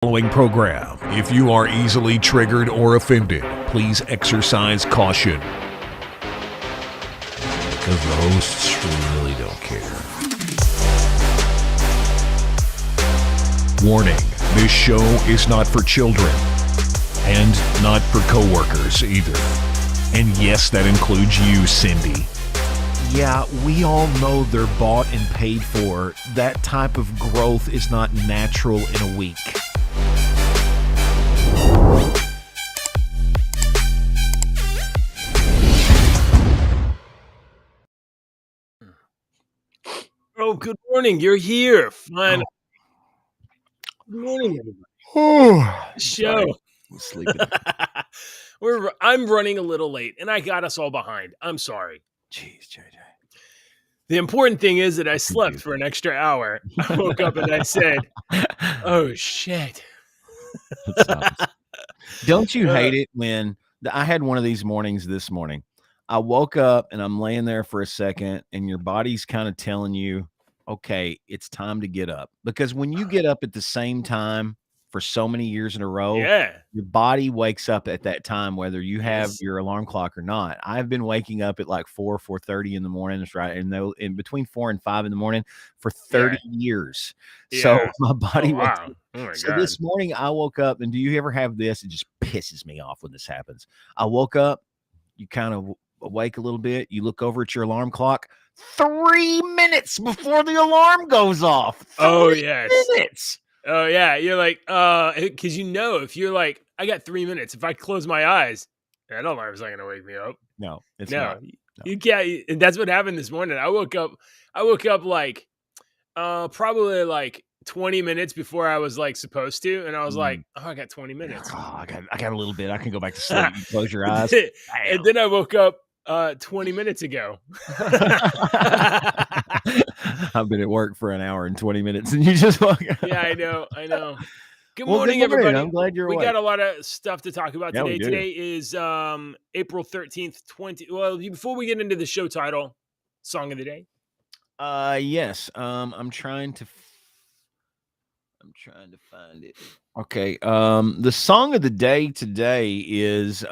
Following program. If you are easily triggered or offended, please exercise caution. Because the hosts really don't care. Warning, this show is not for children. And not for coworkers either. And yes, that includes you, Cindy. Yeah, we all know they're bought and paid for. That type of growth is not natural in a week. Oh, good morning. You're here. Fine. Good morning, everybody. Show. Sleeping. I'm running a little late, and I got us all behind. I'm sorry. Jeez, JJ. The important thing is that I slept for an extra hour. I woke up and I said, "Oh shit." Don't you hate it when I had one of these mornings this morning? I woke up and I'm laying there for a second, and your body's kind of telling you, okay, it's time to get up. Because when you get up at the same time for so many years in a row, your body wakes up at that time, whether you have your alarm clock or not. I've been waking up at like 4:30 in the morning, right? And in between 4 and 5 in the morning for 30 years. Yeah. So my body wakes up. Oh my God. This morning I woke up, and do you ever have this? It just pisses me off when this happens. I woke up, you kind of awake a little bit, you look over at your alarm clock 3 minutes before the alarm goes off. 3 minutes. Oh yeah, you're like, because if you're like, I got 3 minutes. If I close my eyes, that alarm's not gonna wake me up. No, it's not. No. You can't. And that's what happened this morning. I woke up like, probably like 20 minutes before I was like supposed to, and I was like, oh, I got 20 minutes. Oh, I got a little bit. I can go back to sleep. You close your eyes, and then I woke up 20 minutes ago. I've been at work for an hour and 20 minutes, and you just woke up. Yeah, I know. Good morning, everybody. I'm glad you're awake. We got a lot of stuff to talk about today. Today is April 13th, Well, before we get into the show title, song of the day. Yes. I'm trying to find it. Okay. The song of the day today is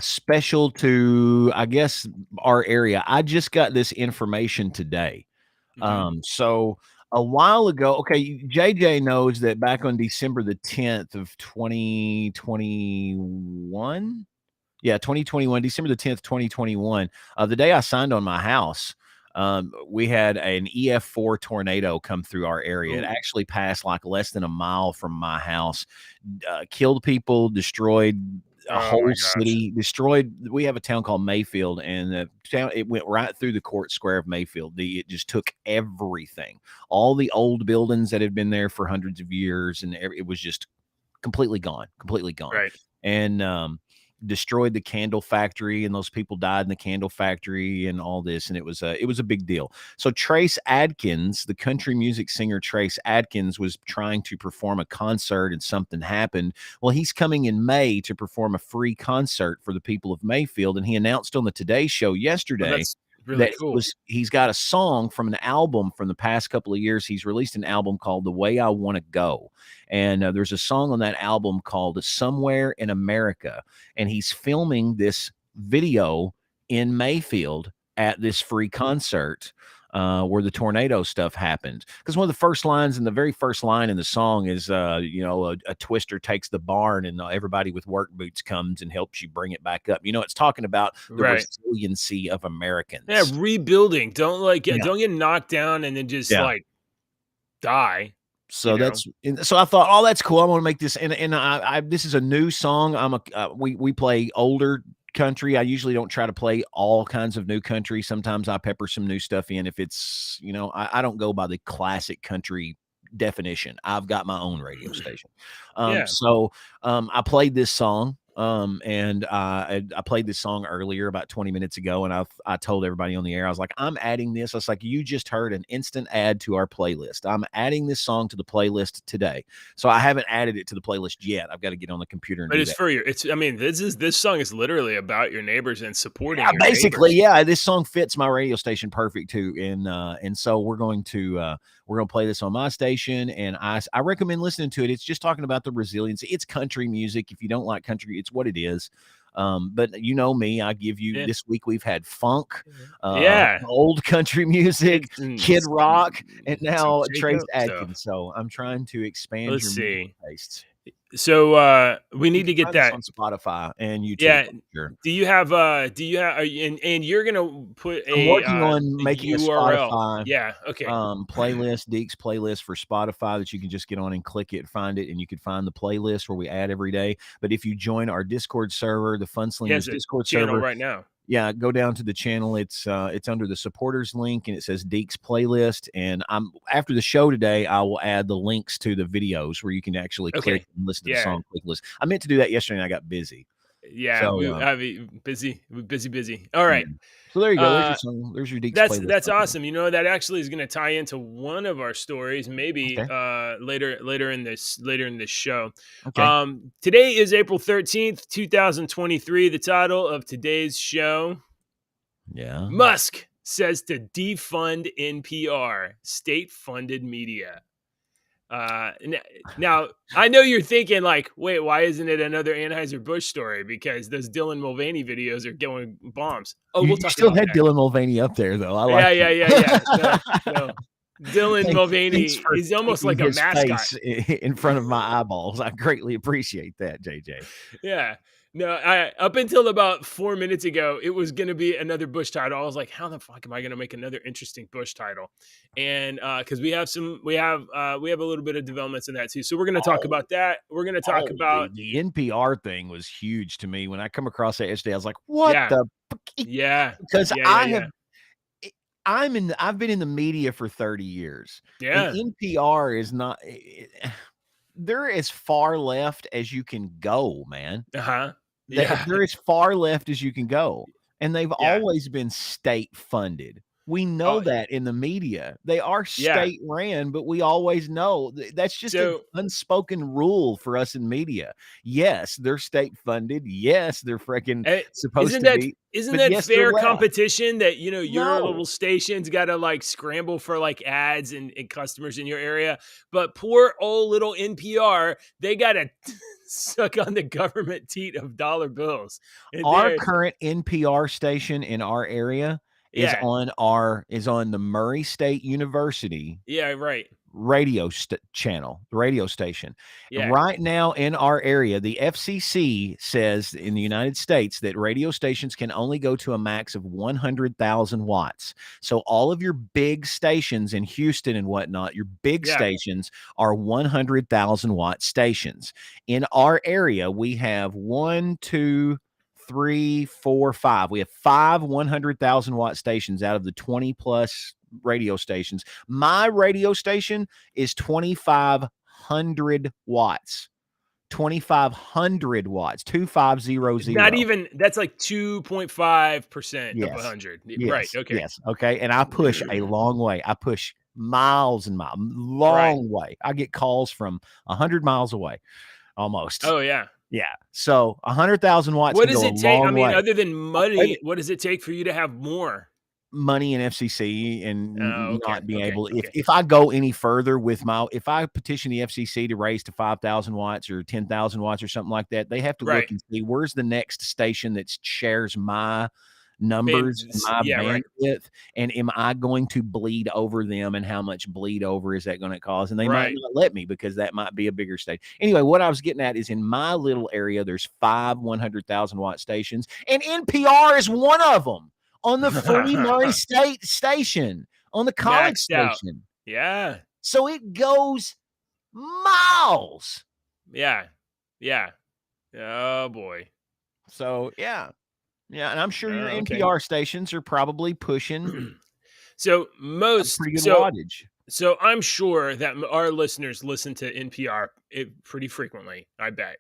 special to, I guess, our area. I just got this information today. So a while ago, okay, JJ knows that back on December the 10th of 2021, December the 10th, 2021, the day I signed on my house, we had an EF4 tornado come through our area. It actually passed like less than a mile from my house, killed people, destroyed a whole city, destroyed. We have a town called Mayfield, and the town, it went right through the court square of Mayfield. It just took everything, all the old buildings that had been there for hundreds of years, and it was just completely gone. Right. And destroyed the candle factory, and those people died in the candle factory and all this, and it was a big deal. So Trace Adkins, the country music singer Trace Adkins, was trying to perform a concert, and something happened. Well, he's coming in May to perform a free concert for the people of Mayfield, and he announced on the Today Show yesterday really cool. He's got a song from an album from the past couple of years. He's released an album called The Way I Want to Go. And there's a song on that album called Somewhere in America. And he's filming this video in Mayfield at this free concert where the tornado stuff happened. Because one of the first lines, and the very first line in the song is, a twister takes the barn, and everybody with work boots comes and helps you bring it back up. It's talking about the resiliency of Americans. Yeah, rebuilding. Don't get knocked down and then just like die. So so I thought, oh, that's cool. I want to make this, and this is a new song. We play older country. I usually don't try to play all kinds of new country. Sometimes I pepper some new stuff in. If it's, I don't go by the classic country definition. I've got my own radio station. So I played this song. And I played this song earlier about 20 minutes ago, and I told everybody on the air, I was like, I'm adding this. I was like, you just heard an instant add to our playlist. I'm adding this song to the playlist today. So I haven't added it to the playlist yet. I've got to get on the computer and but do it's that. For you. This song is literally about your neighbors and supporting your basically neighbors. Yeah, this song fits my radio station perfect too. And so we're going to We're going to play this on my station, and I recommend listening to it. It's just talking about the resiliency. It's country music. If you don't like country, it's what it is. But you know me, I give you this week we've had funk, old country music, Kid Rock, and now Trace Adkins. So I'm trying to expand your music tastes. So we need to get that on Spotify and YouTube. Yeah. Sure. Do you have and you're gonna put I'm working on making URL. A Spotify okay. Playlist, Deeks playlist for Spotify that you can just get on and click it, find it, and you can find the playlist where we add every day. But if you join our Discord server, the FUNSLINGERS Discord server right now. Yeah, go down to the channel. It's under the supporters link, and it says Deeks playlist. And after the show today, I will add the links to the videos where you can actually click and listen to the song click list. I meant to do that yesterday, and I got busy. Yeah, so, busy. All right. So there you go. There's your song. There's your Deeks playlist. That's awesome. You know, that actually is going to tie into one of our stories, maybe later in this show. Okay. Today is April 13th, 2023. The title of today's show. Yeah. MUSK says to defund NPR, state-funded media. Now I know you're thinking like, wait, why isn't it another Anheuser-Busch story? Because those Dylan Mulvaney videos are going bombs. Oh, we'll talk. Still had Dylan Mulvaney up there though. I like. Yeah. No. Dylan Mulvaney, he's almost like a mascot in front of my eyeballs. I greatly appreciate that, JJ. Yeah. No, up until about 4 minutes ago, it was going to be another Bush title. I was like, how the fuck am I going to make another interesting Bush title? And because we have a little bit of developments in that too. So we're going to talk about that. We're going to talk about the NPR thing was huge to me when I come across that yesterday. I was like, what the fuck? Yeah. Because I've been in the media for 30 years. Yeah. And NPR is not they're as far left as you can go, man. They're as far left as you can go. And they've always been state funded. We know that in the media. They are state ran, but we always know that's just an unspoken rule for us in media. Yes, they're state funded. Yes, they're freaking supposed to be. Isn't that fair competition that, you know, your little station's got to like scramble for like ads and customers in your area, but poor old little NPR, they got to suck on the government teat of dollar bills. And our current NPR station in our area is on the Murray State University. Radio channel, the radio station. Right now in our area, the FCC says in the United States that radio stations can only go to a max of 100,000 watts. So all of your big stations in Houston and whatnot, your big stations are 100,000 watt stations. In our area, we have 1, 2, 3, 4, 5. We have 5 100,000 watt stations out of the 20 plus radio stations. My radio station is 2,500 watts. 2,500 watts. 2,500. Not even, that's like 2.5% of 100. Yes. Right. Okay. Yes. Okay. And I push a long way. I push miles and miles, long way. I get calls from 100 miles away almost. Oh, yeah. Yeah. So 100,000 watts. What does it take? I mean, other than money, what does it take for you to have more? Money and FCC and not being able, if I go any further with if I petition the FCC to raise to 5,000 watts or 10,000 watts or something like that, they have to look and see where's the next station that shares my numbers, my bandwidth, and am I going to bleed over them, and how much bleed over is that going to cause? And they might not let me because that might be a bigger state. Anyway, what I was getting at is in my little area, there's 5 100,000 watt stations, and NPR is one of them. On the Free Murray State station, on the college station. Yeah. So it goes miles. Yeah. Oh, boy. So, yeah. And I'm sure your NPR stations are probably pushing so pretty good wattage. So I'm sure that our listeners listen to NPR pretty frequently, I bet.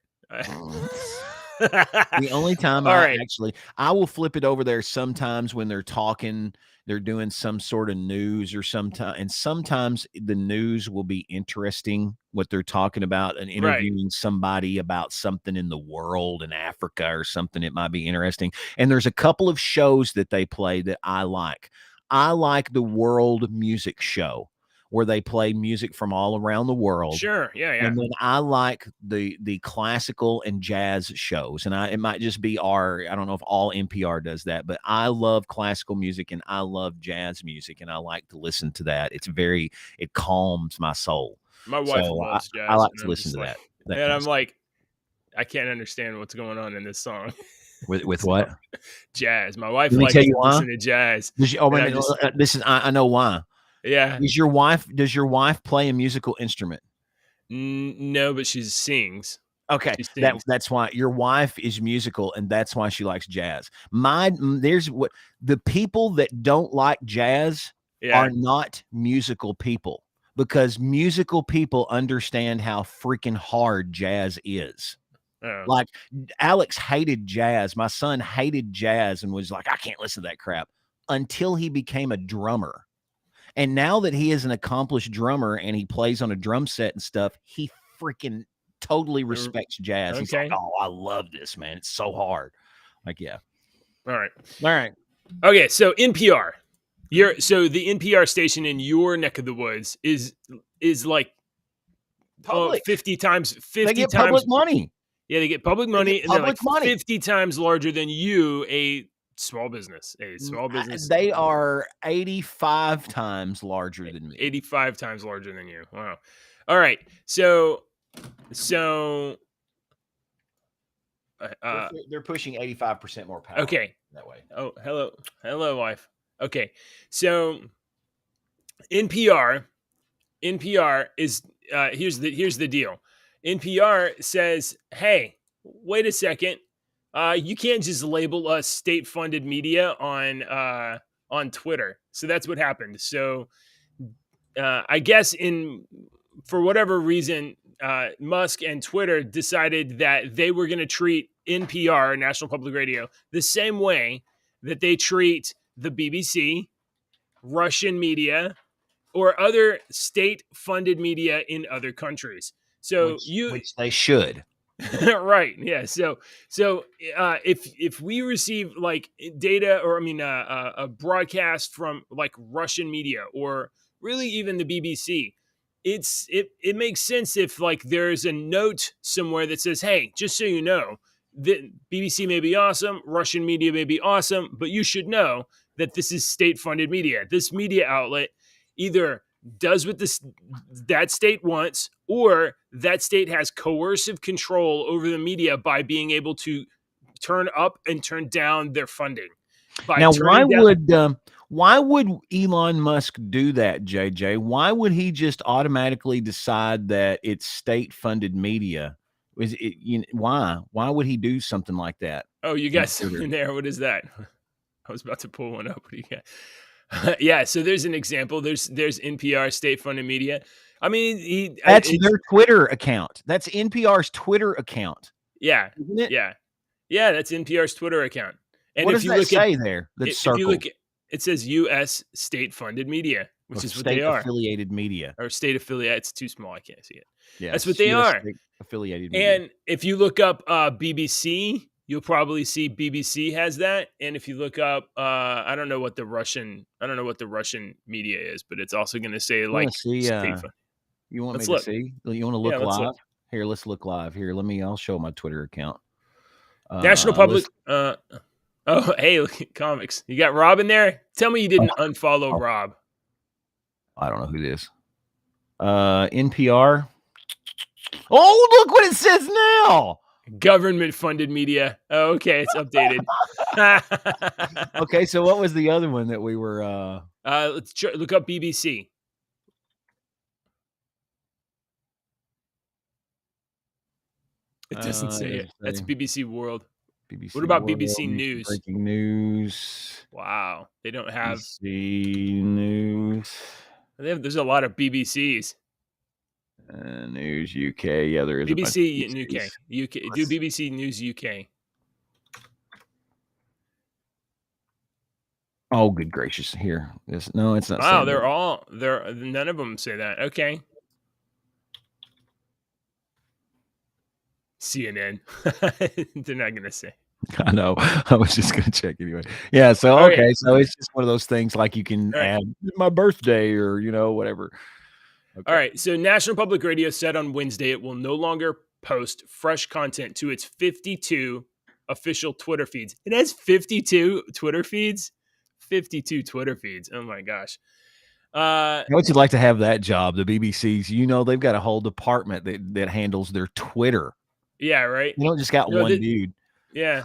The only time I will flip it over there sometimes when they're talking, they're doing some sort of news or sometimes the news will be interesting what they're talking about and interviewing somebody about something in the world in Africa or something. It might be interesting. And there's a couple of shows that they play that I like. I like the World Music Show. where they play music from all around the world. Sure. Yeah. Yeah. And then I like the classical and jazz shows. And it might just be I don't know if all NPR does that, but I love classical music and I love jazz music. And I like to listen to that. It calms my soul. My wife So loves jazz. I like and to I'm listen just to like- that. And I'm like, I can't understand what's going on in this song. With So, what? Jazz. My wife Let me likes tell to you why. listen to jazz. Does she, oh, wait a And I minute. I know why. Yeah. Does your wife play a musical instrument? No, but she sings. Okay, She sings. that's why your wife is musical, and that's why she likes jazz. There's what the people that don't like jazz Yeah. are not musical people, because musical people understand how freaking hard jazz is. Oh. Like Alex hated jazz. My son hated jazz and was like, I can't listen to that crap, until he became a drummer. And now that he is an accomplished drummer and he plays on a drum set and stuff, he freaking totally respects jazz. He's like, Okay. oh, I love this, man. It's so hard. Like, yeah. All right. All right. Okay, so NPR. So the NPR station in your neck of the woods is like Public. 50 times They get public money. Yeah, they get public money, get and they're public like money. 50 times larger than you, a small business. They are 85 times larger than me. 85 times larger than you. Wow. All right. So They're pushing 85% more power. okay. That way. Oh, hello, wife. Okay, so NPR is here's the deal. NPR says, hey, wait a second, you can't just label us state-funded media on Twitter. So that's what happened. So I guess for whatever reason, Musk and Twitter decided that they were going to treat NPR, National Public Radio, the same way that they treat the BBC, Russian media, or other state-funded media in other countries. So which they should. Right. Yeah. So if we receive like data, or a broadcast from like Russian media, or really even the BBC, it makes sense if like there's a note somewhere that says, hey, just so you know, the BBC may be awesome, Russian media may be awesome, but you should know that this is state-funded media. This media outlet either does what that state wants, or that state has coercive control over the media by being able to turn up and turn down their funding. Now, why would Elon Musk do that, JJ? Why would he just automatically decide that it's state-funded media? Why would he do something like that? Oh, you got something there. What is that? I was about to pull one up. What do you got? Yeah, so there's an example. There's NPR state-funded media. I mean, that's their Twitter account. That's NPR's Twitter account. Yeah, isn't it? Yeah, that's NPR's Twitter account. And what if does you that look say at, there? That's if you circled. look, it says U.S. state-funded media, which is what they are. State-affiliated media. Or state-affiliated. It's too small. I can't see it. Yeah, that's what they are. Affiliated media. And if you look up BBC, you'll probably see BBC has that. And if you look up, I don't know what the Russian media is, but it's also going to say like. You want me to see? You want to look live? Look. Here, let's look live. Here, I'll show my Twitter account. National Public. Oh, hey, look at comics. You got Rob in there? Tell me you didn't unfollow Rob. I don't know who it is. NPR. Oh, look what it says now. Government-funded media. Oh, okay, it's updated. Okay, so what was the other one that we were? Let's look up BBC. It doesn't say it. That's BBC World. BBC what about World, BBC News? Breaking news. Wow, they don't have BBC News. There's a lot of BBCs. News UK. Yeah, there is. BBC UK. Do BBC News UK. Oh, good gracious! Here, no, it's not. Wow, none of them say that. Okay. CNN. They're not gonna say. I know. I was just gonna check anyway. Yeah. So okay. So it's just one of those things like you can add my birthday or whatever. Okay. All right. So National Public Radio said on Wednesday it will no longer post fresh content to its 52 official Twitter feeds. It has 52 Twitter feeds. 52 Twitter feeds. Oh my gosh. How would you like to have that job? The BBC's, they've got a whole department that handles their Twitter. Yeah, right. You don't just got one dude. Yeah.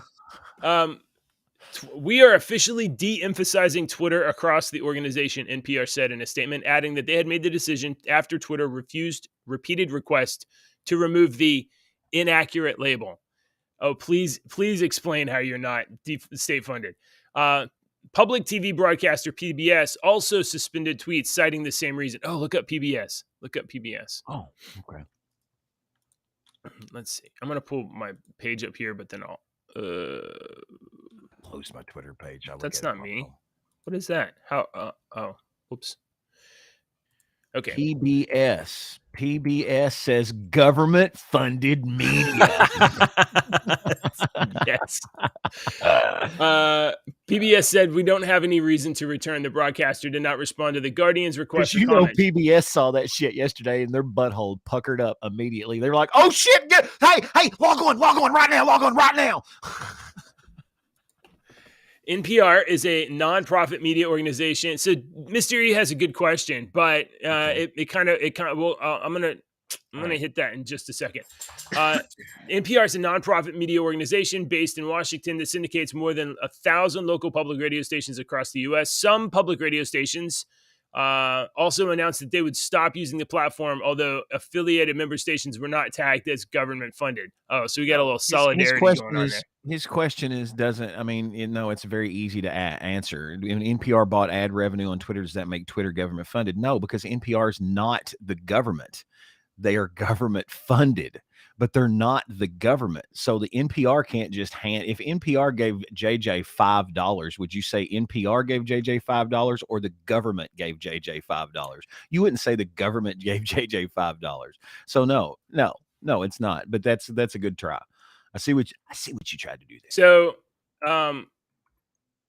We are officially de-emphasizing Twitter across the organization, NPR said in a statement, adding that they had made the decision after Twitter refused repeated requests to remove the inaccurate label. Oh, please explain how you're not state funded. Public TV broadcaster PBS also suspended tweets citing the same reason. Oh, look up PBS. Oh, okay. Let's see. I'm going to pull my page up here, but then I'll close my Twitter page. That's not me. What is that? How? Oops. Okay. PBS says government funded media. Yes. PBS said we don't have any reason to return. The broadcaster did not respond to the Guardian's request for comment. PBS saw that shit yesterday and their butthole puckered up immediately. They were like, "Oh shit! Hey, log on right now." NPR is a nonprofit media organization. So Mystery has a good question, but it kind of well, I'm gonna hit that in just a second. NPR is a nonprofit media organization based in Washington that syndicates more than 1,000 local public radio stations across the U.S. Some public radio stations also announced that they would stop using the platform, although affiliated member stations were not tagged as government funded. Oh, so we got a little solidarity going on there. His question is, it's very easy to answer. NPR bought ad revenue on Twitter. Does that make Twitter government funded? No, because NPR is not the government. They are government funded, but they're not the government. So the NPR can't just if NPR gave JJ $5, would you say NPR gave JJ $5 or the government gave JJ $5? You wouldn't say the government gave JJ $5. So no, it's not. But that's a good try. I see what you tried to do there. So,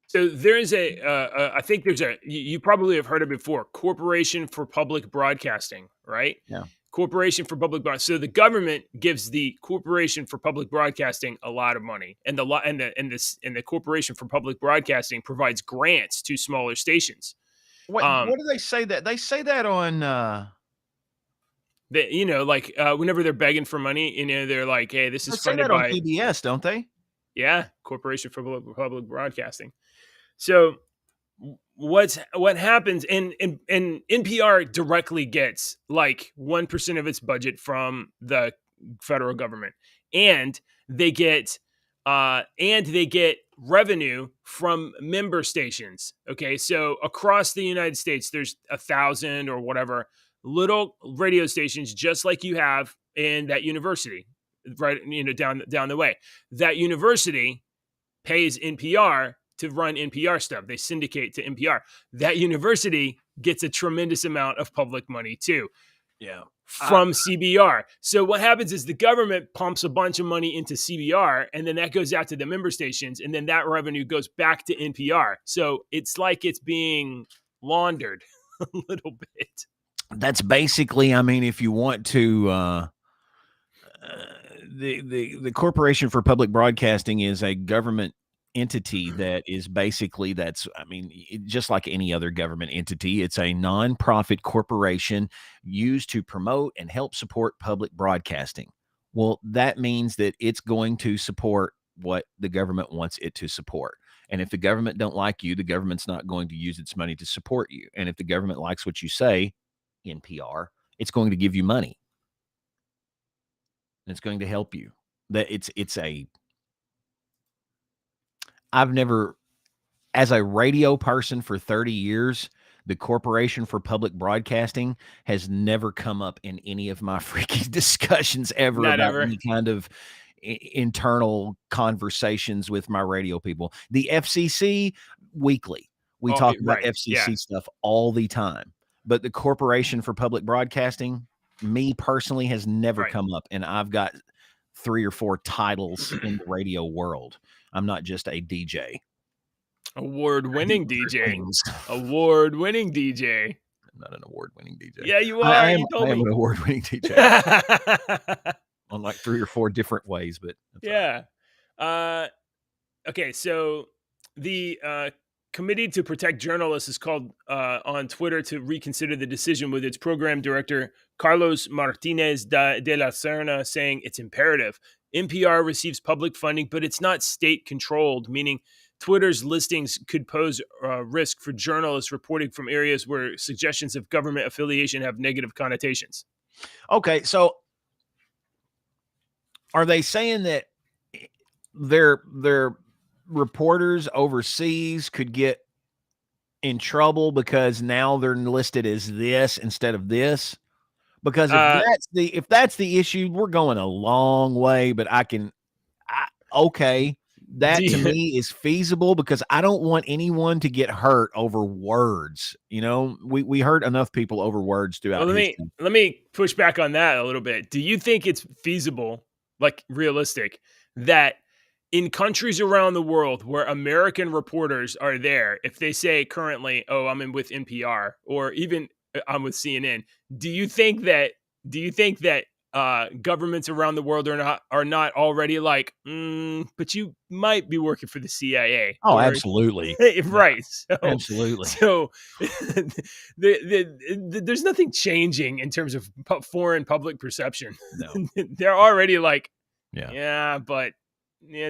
so there's I think there's you probably have heard of it before, Corporation for Public Broadcasting, right? Yeah. Corporation for Public Broadcasting. So the government gives the Corporation for Public Broadcasting a lot of money, and the Corporation for Public Broadcasting provides grants to smaller stations. What do they say that? They say that on whenever they're begging for money, they're like, "Hey, this is funded by PBS, don't they?" Yeah, Corporation for Public Broadcasting. So what happens, and NPR directly gets like 1% of its budget from the federal government, and they get revenue from member stations. Okay, so across the United States, there's 1,000 or whatever little radio stations, just like you have in that university, right? Down the way. That university pays NPR to run NPR stuff. They syndicate to NPR. That university gets a tremendous amount of public money too. Yeah. From CBR. So what happens is the government pumps a bunch of money into CBR, and then that goes out to the member stations, and then that revenue goes back to NPR. So it's like it's being laundered a little bit. That's basically, if you want to, the Corporation for Public Broadcasting is a government entity that is basically just like any other government entity. It's a nonprofit corporation used to promote and help support public broadcasting. Well, that means that it's going to support what the government wants it to support. And if the government don't like you, the government's not going to use its money to support you. And if the government likes what you say, NPR, it's going to give you money. And it's going to help you. I've never, as a radio person for 30 years, the Corporation for Public Broadcasting has never come up in any of my freaking discussions ever any kind of internal conversations with my radio people. The FCC, weekly. We talk about FCC stuff all the time. But the Corporation for Public Broadcasting, me personally, has never come up. And I've got 3 or 4 titles in the radio world. I'm not just a DJ. Award-winning DJ. Award-winning DJ. not an award-winning DJ. Yeah, you I are. am, You told I am me. an award-winning DJ on like 3 or 4 different ways, but that's all right. Yeah. Okay, so the Committee to Protect Journalists is called on Twitter to reconsider the decision, with its program director Carlos Martinez de la Serna saying it's imperative. NPR receives public funding, but it's not state controlled, meaning Twitter's listings could pose risk for journalists reporting from areas where suggestions of government affiliation have negative connotations. Okay, so are they saying that their reporters overseas could get in trouble because now they're listed as this instead of this? Because if that's the issue, we're going a long way. But okay, that to me is feasible, because I don't want anyone to get hurt over words. You know, we hurt enough people over words throughout history. Let me push back on that a little bit. Do you think it's feasible, like realistic, that in countries around the world where American reporters are there, if they say currently, "Oh, I'm in with NPR," or even I'm with CNN, do you think that governments around the world are not already like, but you might be working for the CIA? Oh, absolutely. Right. Absolutely. So there's nothing changing in terms of foreign public perception. No. They're already like, but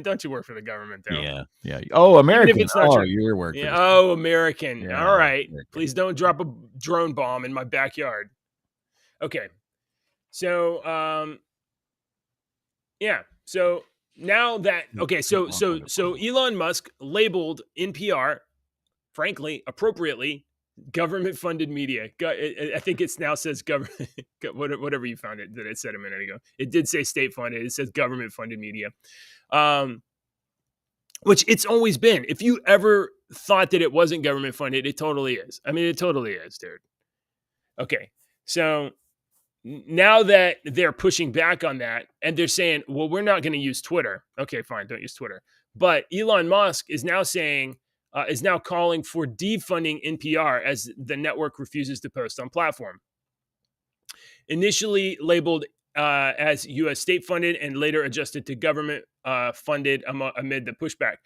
don't you work for the government, though? Yeah. Oh, American. Even if it's not true. You're working. Yeah. Oh, American. Yeah, all right. American. Please don't drop a drone bomb in my backyard. Okay. So, So now that so Elon Musk labeled NPR, frankly, appropriately, government-funded media. I think it now says government, whatever you found it that it said a minute ago. It did say state-funded. It says government-funded media, which it's always been. If you ever thought that it wasn't government-funded, it totally is. I mean, it totally is, dude. Okay, so now that they're pushing back on that and they're saying, well, we're not going to use Twitter. Okay, fine, don't use Twitter. But Elon Musk is now calling for defunding NPR as the network refuses to post on platform. Initially labeled as U.S. state-funded and later adjusted to government-funded amid the pushback.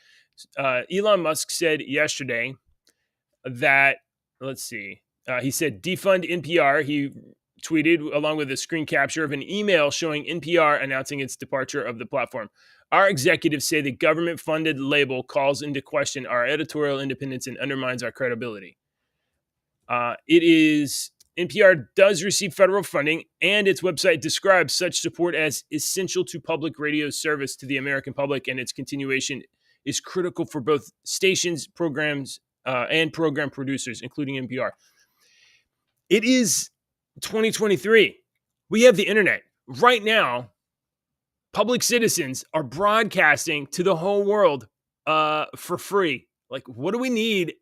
Elon Musk said yesterday that, he said defund NPR. He tweeted along with a screen capture of an email showing NPR announcing its departure of the platform. Our executives say the government-funded label calls into question our editorial independence and undermines our credibility. NPR does receive federal funding, and its website describes such support as essential to public radio service to the American public, and its continuation is critical for both stations, programs, and program producers, including NPR. It is 2023. We have the internet. Right now, public citizens are broadcasting to the whole world for free. Like, what do we need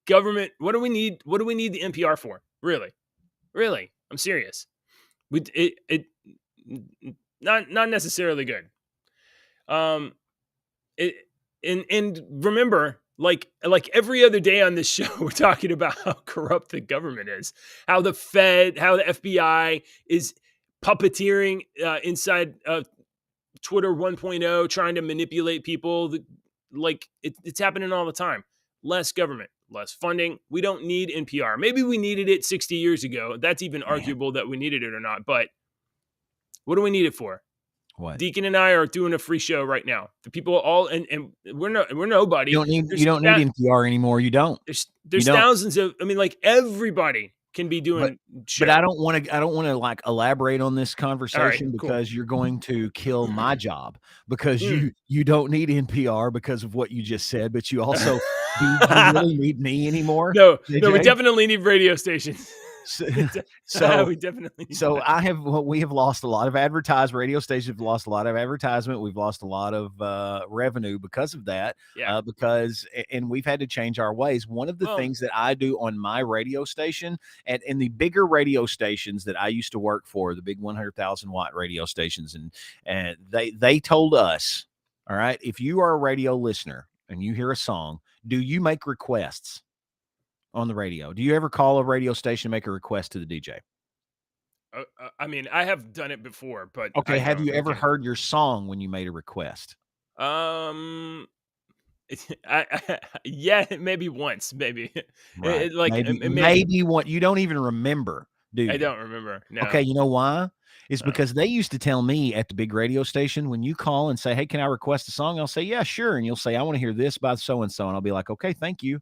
government? What do we need the NPR for? Really? I'm serious. Not necessarily good. And remember, like every other day on this show, we're talking about how corrupt the government is, how the Fed, how the FBI is puppeteering inside Twitter 1.0, trying to manipulate people. It's happening all the time. Less government, less funding. We don't need NPR. Maybe we needed it 60 years ago. That's even arguable that we needed it or not. But what do we need it for? What? Deacon and I are doing a free show right now. The people all and we're nobody. You don't need NPR anymore. You don't. There's thousands of. I mean, like everybody can be doing. But I don't want to like elaborate on this conversation because you're going to kill my job, because you don't need NPR because of what you just said, but you also do you really need me anymore? No, we definitely need radio stations. We definitely need we have lost a lot of radio stations have lost a lot of advertisement. We've lost a lot of revenue because of that. And we've had to change our ways. One of the things that I do on my radio station and in the bigger radio stations that I used to work for, the big 100,000 watt radio stations, and they told us, all right, if you are a radio listener and you hear a song, do you make requests? on the radio? Do you ever call a radio station and make a request to the DJ? I mean, I have done it before, but Okay, I have don't you make ever it. heard your song when you made a request? Yeah, maybe once, maybe. Right. Like Maybe what you don't even remember, do I you? don't remember. No. Okay, you know why? It's No. because they used to tell me at the big radio station, when you call and say, "Hey, can I request a song?" I'll say, "Yeah, sure." And you'll say, "I want to hear this by so and so." And I'll be like, "Okay, thank you."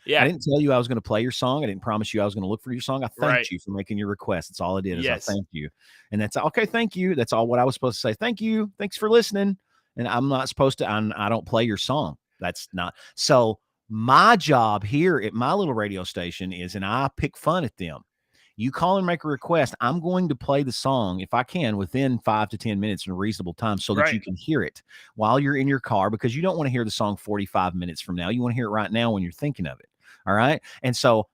I Yeah. didn't tell you I was going to play your song. I didn't promise you I was going to look for your song. I Right. thanked you for making your request. That's all I did is Yes. I thanked you. And that's okay. Thank you. That's all what I was supposed to say. Thank you. Thanks for listening. And I'm not supposed to, I don't play your song. That's not. So my job here at my little radio station is, and I pick fun at them. You call and make a request. I'm going to play the song, if I can, within 5 to 10 minutes in a reasonable time so that you Right. can hear it while you're in your car, because you don't want to hear the song 45 minutes from now. You want to hear it right now when you're thinking of it. All right. And so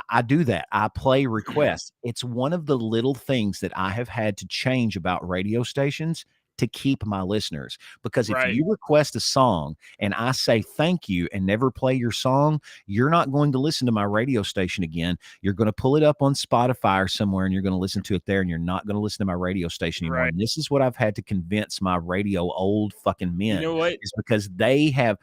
I do that. I play requests. It's one of the little things that I have had to change about radio stations to keep my listeners. Because if Right. you request a song and I say thank you and never play your song, you're not going to listen to my radio station again. You're going to pull it up on Spotify or somewhere and you're going to listen to it there, and you're not going to listen to my radio station anymore. Right. And this is what I've had to convince my radio old fucking men, You know what? is because they have.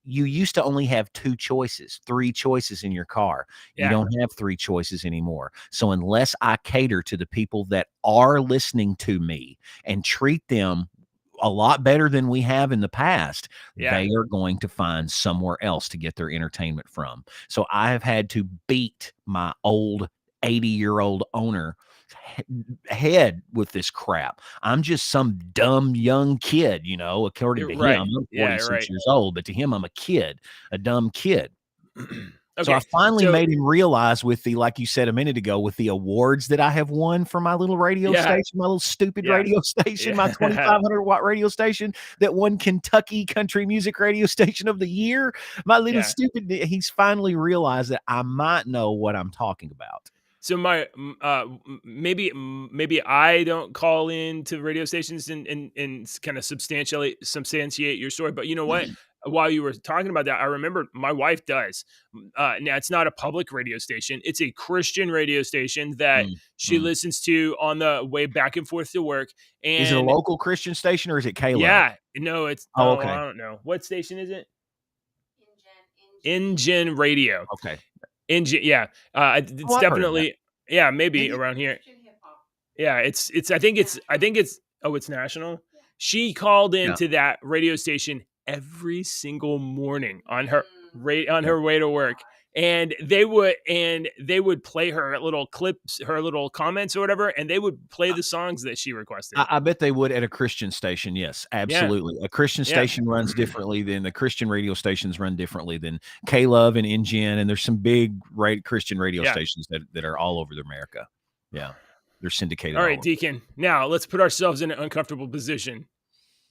You used to only have 2 choices, 3 choices in your car. You Yeah. don't have 3 choices anymore. So unless I cater to the people that are listening to me and treat them a lot better than we have in the past, Yeah. they are going to find somewhere else to get their entertainment from. So I have had to beat my old 80-year-old owner head with this crap. I'm just some dumb young kid, according to Right. him. I'm Yeah, 46 right. years old, but to him, I'm a kid, a dumb kid. So I Okay. finally So made him realize, with the, like you said a minute ago, with the awards that I have won for my little radio Yeah. station, my little stupid Yeah. radio station, my Yeah. 2,500-watt radio station that won Kentucky Country Music Radio Station of the Year. My little Yeah. stupid, he's finally realized that I might know what I'm talking about. So maybe I don't call in to radio stations and kind of substantiate your story, but you know what? While you were talking about that, I remember my wife does. Now it's not a public radio station; it's a Christian radio station that she listens to on the way back and forth to work. And Is it a local Christian station or is it K-Love? Yeah, no, it's okay. I don't know what station is it. InGen Radio. Okay. InGen, yeah. It's I've heard of definitely, yeah, maybe around here. Yeah, it's. I think it's. Oh, it's national. She called into that radio station every single morning on her way to work, and they would play her little clips, her little comments or whatever, and they would play the songs that she requested. I bet they would at a Christian station. Yes, absolutely. A Christian station runs differently than the Christian radio stations run differently than K-Love and InGen, and there's some big Christian radio stations that are all over America. Yeah, they're syndicated. All right, Deacon. Now let's put ourselves in an uncomfortable position.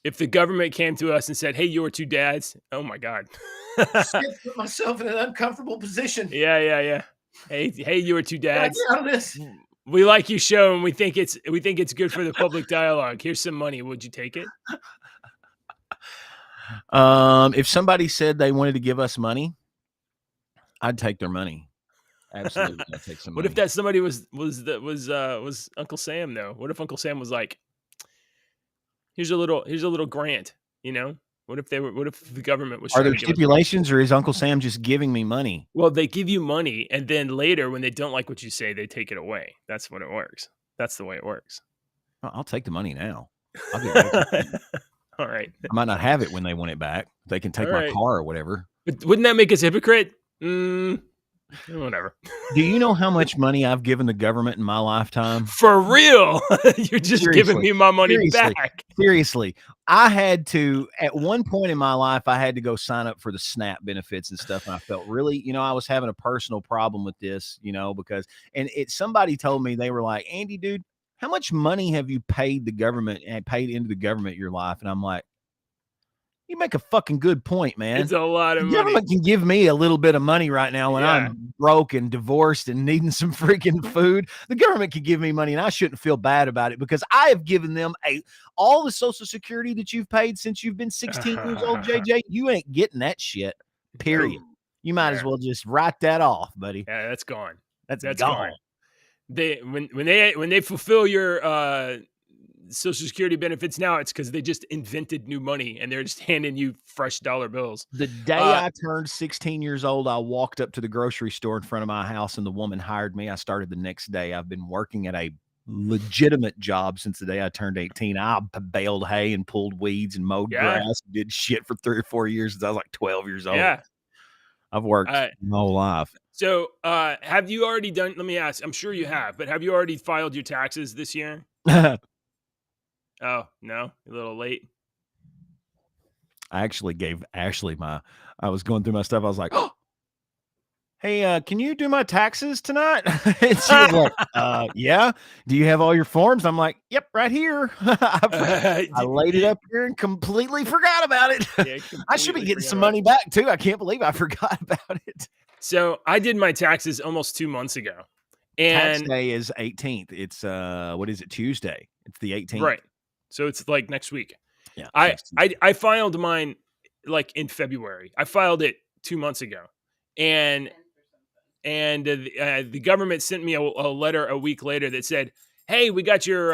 If the government came to us and said, "Hey, your 2 dads," oh my God. Put myself in an uncomfortable position. Yeah. Hey, your 2 dads. Get out of this. We like your show and we think it's good for the public dialogue. Here's some money. Would you take it? If somebody said they wanted to give us money, I'd take their money. Absolutely, I'd take some money. What if that somebody was Uncle Sam though? What if Uncle Sam was like, here's a little grant, What if the government was? Are there stipulations, or is Uncle Sam just giving me money? Well, they give you money, and then later, when they don't like what you say, they take it away. That's what it works. That's the way it works. I'll take the money now. I'll get it. All right. I might not have it when they want it back. They can take my car or whatever. But wouldn't that make us hypocrite? Whatever. Do you know how much money I've given the government in my lifetime? For real? You're just giving me my money back. Seriously. I had to, at one point in my life, I had to go sign up for the SNAP benefits and stuff. And I felt really, I was having a personal problem with this, because, and somebody told me, they were like, "Andy, dude, how much money have you paid the government and paid into the government your life?" And I'm like, you make a fucking good point, man. It's a lot of money. The government can give me a little bit of money right now when I'm broke and divorced and needing some freaking food. The government can give me money, and I shouldn't feel bad about it, because I have given them all the Social Security that you've paid since you've been 16 years old, JJ. You ain't getting that shit, period. You might as well just write that off, buddy. Yeah, that's gone. That's gone. When they fulfill your Social Security benefits now, it's because they just invented new money and they're just handing you fresh dollar bills. The day I turned 16 years old, I walked up to the grocery store in front of my house and the woman hired me. I started the next day. I've been working at a legitimate job since the day I turned 18. I baled hay and pulled weeds and mowed grass, did shit for 3 or 4 years since I was like 12 years old. Yeah. I've worked my whole life. So have you already done, let me ask, I'm sure you have, but have you already filed your taxes this year? Oh, no, a little late. I actually gave Ashley I was going through my stuff. I was like, oh, hey, can you do my taxes tonight? And she was like, yeah. Do you have all your forms? I'm like, yep, right here. I laid it up here and completely forgot about it. Yeah, I should be getting some money back too. I can't believe I forgot about it. So I did my taxes almost 2 months ago. And tax day is 18th. It's what is it? Tuesday. It's the 18th. Right. So it's like next week. Yeah. I filed mine like in February. I filed it 2 months ago. And the government sent me a letter a week later that said, "Hey, we got your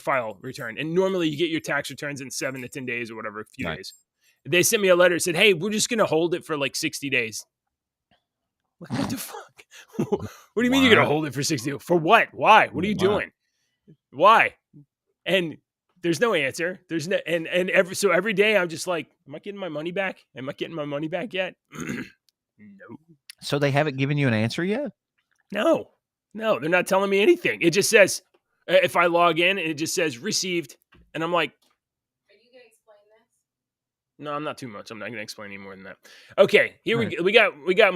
file returned." And normally you get your tax returns in 7 to 10 days or whatever, a few days. They sent me a letter that said, "Hey, we're just going to hold it for like 60 days." Like, what the fuck? What do you mean you're going to hold it for 60 days? For what? Why? What are you doing? Why? And there's no answer. There's no, and every day I'm just like, am I getting my money back? Am I getting my money back yet? No. So they haven't given you an answer yet? No, they're not telling me anything. It just says, if I log in, it just says received. And I'm like, are you going to explain this? No, I'm not too much. I'm not going to explain any more than that. Okay, here we got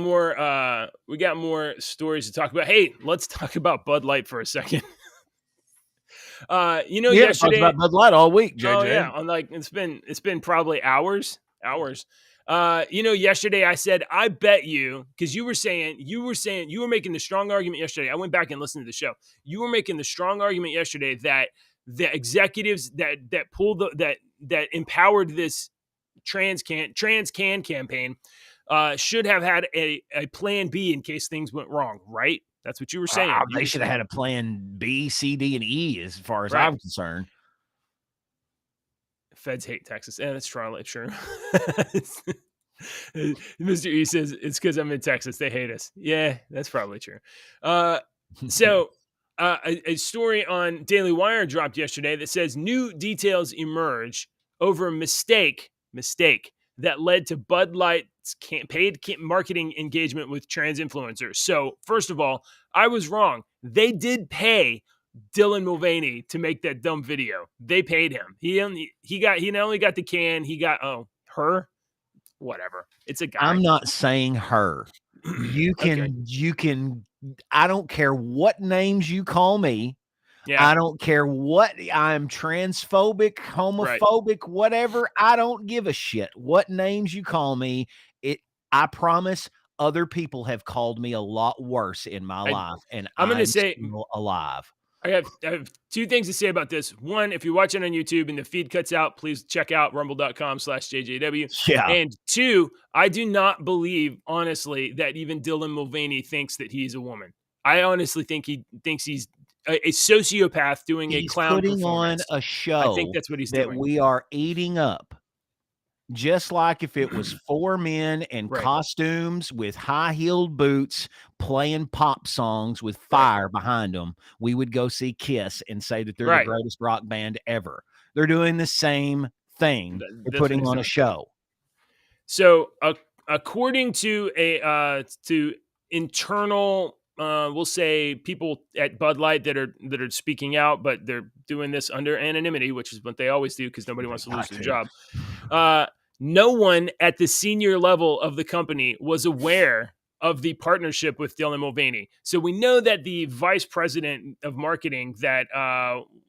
more stories to talk about. Hey, let's talk about Bud Light for a second. Yesterday about Bud Light all week, JJ. Oh yeah, I'm like it's been probably hours. Yesterday I said, I bet you, because you were making the strong argument yesterday. I went back and listened to the show. You were making the strong argument yesterday that the executives that empowered this trans can campaign should have had a plan B in case things went wrong, right? That's what you were saying. They should have had a plan B, C, D, and E as far as I'm concerned. Feds hate Texas. And that's true. Mr. E says, it's because I'm in Texas. They hate us. Yeah, that's probably true. So a story on Daily Wire dropped yesterday that says new details emerge over a mistake that led to Bud Light's paid marketing engagement with trans influencers. So first of all, I was wrong. They did pay Dylan Mulvaney to make that dumb video. They paid him. He not only got the can, he got her. Whatever. It's a guy. I'm not saying her. You can. I don't care what names you call me. Yeah. I don't care what I'm transphobic, homophobic, whatever. I don't give a shit what names you call me. I promise other people have called me a lot worse in my life, and I'm going to say still alive. I have two things to say about this. One, if you're watching on YouTube and the feed cuts out, please check out rumble.com/JJW. Yeah. And two, I do not believe, honestly, that even Dylan Mulvaney thinks that he's a woman. I honestly think he thinks he's a sociopath doing a clown performance. On a show. I think that's what he's doing. That we are eating up. Just like if it was 4 men in costumes with high-heeled boots playing pop songs with fire behind them, we would go see Kiss and say that they're the greatest rock band ever. They're doing the same thing. They're putting on a show. So, according to to internal, we'll say people at Bud Light that are speaking out, but they're doing this under anonymity, which is what they always do because nobody wants to lose their job. No one at the senior level of the company was aware of the partnership with Dylan Mulvaney. So we know that the vice president of marketing, that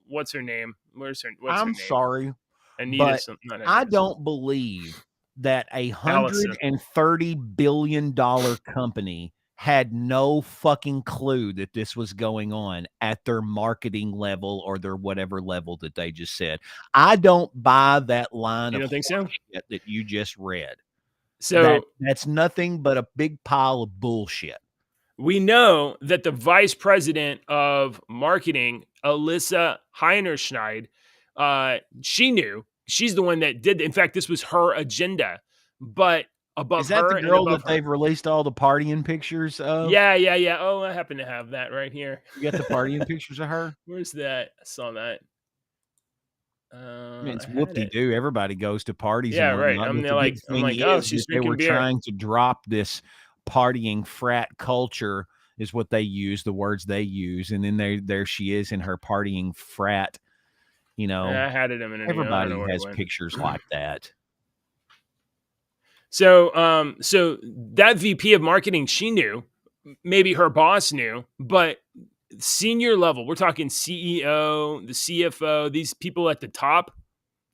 what's her name? What's her name? Sorry, Anita. But I don't believe that $130 billion company had no fucking clue that this was going on at their marketing level or their whatever level that they just said. I don't buy that line. You don't think so? That you just read. So that's nothing but a big pile of bullshit. we know that the vice president of marketing, Alyssa Heinerscheid, she knew. She's the one that did. In fact, this was her agenda. But above Is that her the and girl above that her, they've released all the partying pictures of? yeah. Oh, I happen to have that right here. You got the partying pictures of her? Where's that? I saw that. I mean, it's I had it. whoop-de-doo. Everybody goes to parties Yeah, and right. whatnot. I'm But the like, big thing oh, is she's that they were drinking beer. trying to drop this partying frat culture is what they use, the words they use. And then there she is in her partying frat, you know. I had it a minute ago. I don't know Everybody where it has went. pictures like that. So, so that VP of marketing, she knew, maybe her boss knew, but senior level, we're talking CEO, the CFO, these people at the top,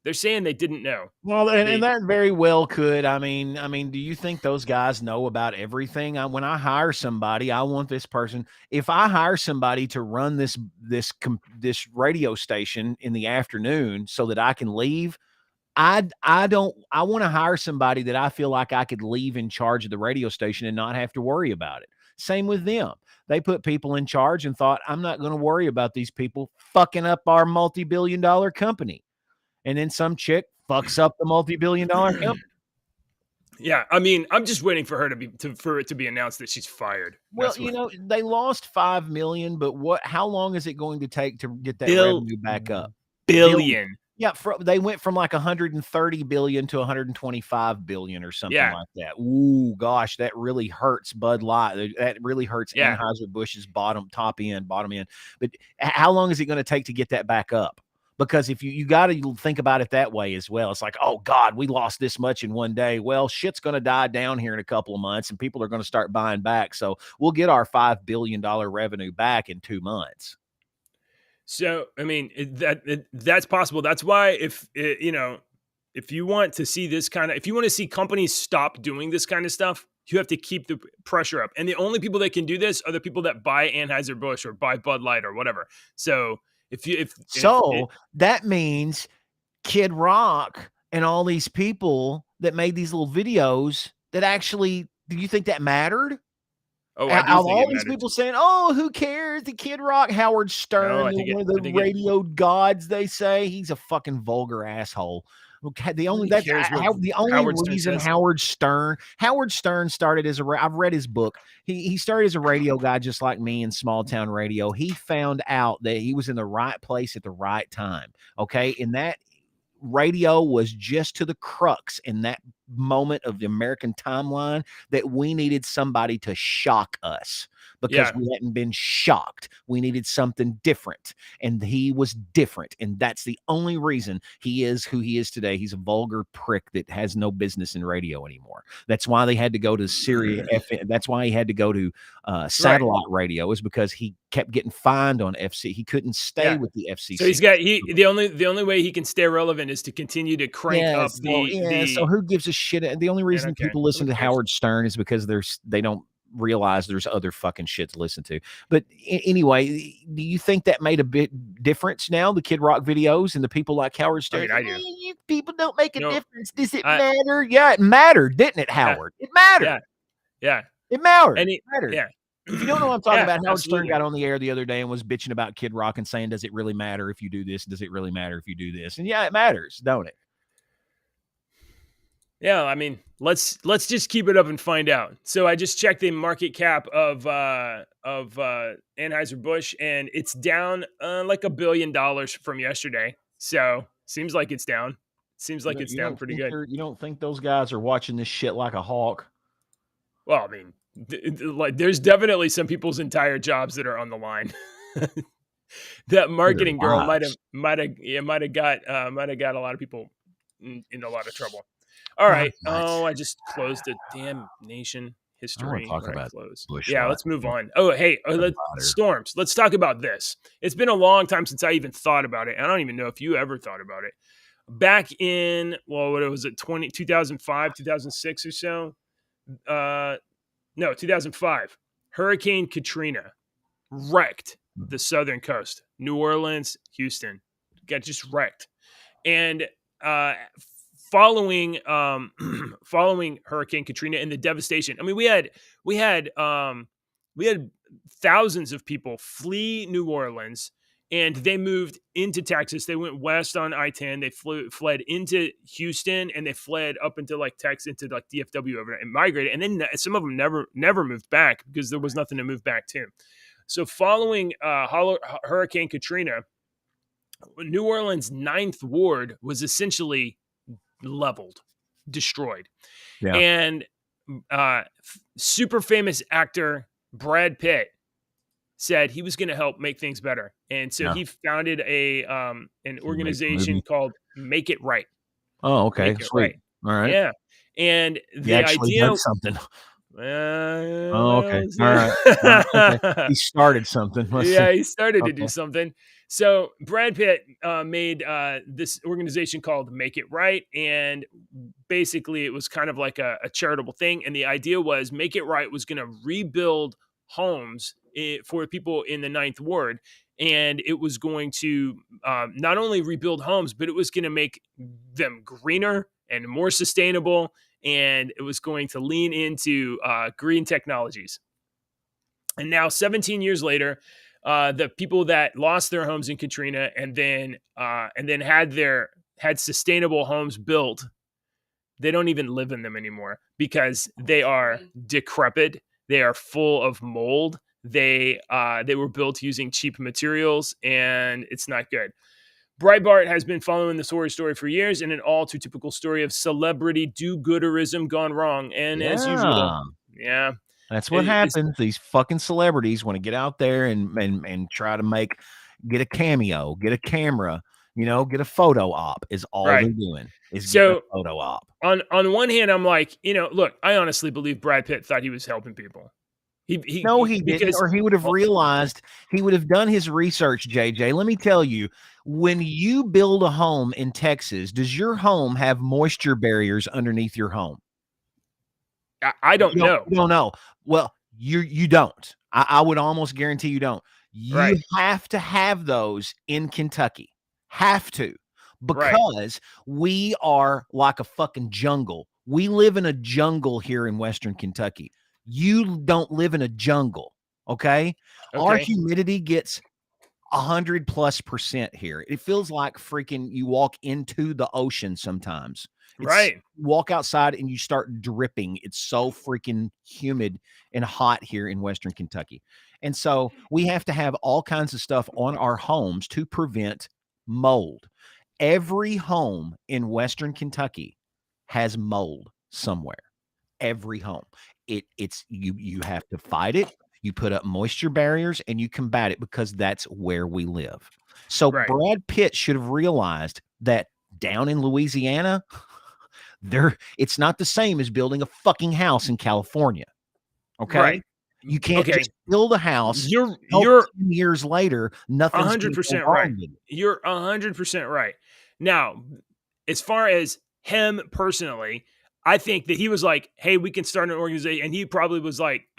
they're saying they didn't know. Well, and that very well could. I mean, do you think those guys know about everything? When I hire somebody, I want this person. If I hire somebody to run this radio station in the afternoon so that I can leave, I want to hire somebody that I feel like I could leave in charge of the radio station and not have to worry about it. Same with them. They put people in charge and thought, I'm not going to worry about these people fucking up our multi-billion-dollar company. And then some chick fucks up the multi-billion-dollar company. Yeah, I mean, I'm just waiting for her for it to be announced that she's fired. Well, they lost $5 million, but how long is it going to take to get that revenue back up? Billion. Yeah, they went from like 130 billion to 125 billion or something like that. Ooh, gosh, that really hurts Bud Light. That really hurts Anheuser-Busch's bottom end. But how long is it going to take to get that back up? Because if you got to think about it that way as well. It's like, oh God, we lost this much in one day. Well, shit's going to die down here in a couple of months and people are going to start buying back. So we'll get our $5 billion revenue back in 2 months. So, I mean, that's possible. That's why if you want to see if you want to see companies stop doing this kind of stuff, you have to keep the pressure up. And the only people that can do this are the people that buy Anheuser-Busch or buy Bud Light or whatever. So that means Kid Rock and all these people that made these little videos that actually, do you think that mattered? Oh, I do think all these people saying, "Oh, who cares?" The Kid Rock, Howard Stern, one of the radio gods. They say he's a fucking vulgar asshole. Okay, the only reason Howard Stern started as I've read his book. He started as a radio guy just like me in small town radio. He found out that he was in the right place at the right time. Okay, and that radio was just to the crux in that moment of the American timeline that we needed somebody to shock us because we hadn't been shocked. We needed something different, and he was different, and that's the only reason he is who he is today. He's a vulgar prick that has no business in radio anymore. That's why they had to go to Syria FM. That's why he had to go to satellite radio, is because he kept getting fined on FC. He couldn't stay with the FCC. So the only way he can stay relevant is to continue to crank up So who gives a shit? The only reason people listen to Howard Stern is because they don't realize there's other fucking shit to listen to. But anyway, do you think that made a bit difference now? The Kid Rock videos and the people like Howard Stern. I mean, I do. You people don't make a difference. Does it matter? Yeah, it mattered, didn't it, Howard? It mattered. Yeah. It mattered. And it mattered. Yeah. If you don't know what I'm talking about, Howard Stern got on the air the other day and was bitching about Kid Rock and saying, does it really matter if you do this? Does it really matter if you do this? And yeah, it matters, don't it? Yeah, I mean, let's just keep it up and find out. So I just checked the market cap of Anheuser-Busch, and it's down like $1 billion from yesterday. So seems like it's down. Seems like it's down pretty good. You don't think those guys are watching this shit like a hawk? Well, I mean, there's definitely some people's entire jobs that are on the line. That marketing girl might have got a lot of people in a lot of trouble. All right. Oh, I just closed a damn nation history. I want to talk about Bush. Yeah, let's move on. Oh, hey, storms. Let's talk about this. It's been a long time since I even thought about it. I don't even know if you ever thought about it. Back in, what was it, 2005, 2006 or so? No, 2005. Hurricane Katrina wrecked the southern coast. New Orleans, Houston got just wrecked. And following following Hurricane Katrina and the devastation. I mean, we had thousands of people flee New Orleans, and they moved into Texas. They went west on I-10. They fled into Houston, and they fled up into like Texas, into like DFW overnight and migrated. And then some of them never moved back because there was nothing to move back to. So following Hurricane Katrina, New Orleans' 9th Ward was essentially leveled, destroyed. Yeah. And super famous actor Brad Pitt said he was going to help make things better. And so he founded an organization called Make It Right. Oh, okay. Make It Sweet. Right. All right. Yeah. And He actually idea did something. Oh, okay. All right. Okay. He started something. Yeah, he started to do something. So Brad Pitt made this organization called Make It Right, and basically it was kind of like a charitable thing. And the idea was Make It Right was going to rebuild homes for people in the 9th Ward, and it was going to not only rebuild homes, but it was going to make them greener and more sustainable, and it was going to lean into green technologies. And now 17 years later, the people that lost their homes in Katrina and then had sustainable homes built, they don't even live in them anymore because they are decrepit. They are full of mold. They were built using cheap materials, and it's not good. Breitbart has been following this horror story for years, and an all too typical story of celebrity do-gooderism gone wrong. And as usual, that's what happens. These fucking celebrities want to get out there and try to get a cameo, get a camera, get a photo op is all they're doing is get a photo op. On one hand, I'm like, look, I honestly believe Brad Pitt thought he was helping people. He didn't, or he would have realized, he would have done his research, JJ. Let me tell you, when you build a home in Texas, does your home have moisture barriers underneath your home? I don't know. You don't know. Well, you don't. I would almost guarantee you don't. You have to have those in Kentucky. Have to. Because we are like a fucking jungle. We live in a jungle here in Western Kentucky. You don't live in a jungle. Okay. Our humidity gets 100+% here. It feels like freaking you walk into the ocean sometimes. You walk outside and you start dripping. It's so freaking humid and hot here in Western Kentucky. And so we have to have all kinds of stuff on our homes to prevent mold. Every home in Western Kentucky has mold somewhere. Every home. It's you have to fight it. You put up moisture barriers and you combat it because that's where we live. So Brad Pitt should have realized that down in Louisiana, it's not the same as building a fucking house in California. Okay. You can't just build a house. You're years later, nothing's 100% right. You're 100% right. Now, as far as him personally, I think that he was like, hey, we can start an organization. And he probably was like,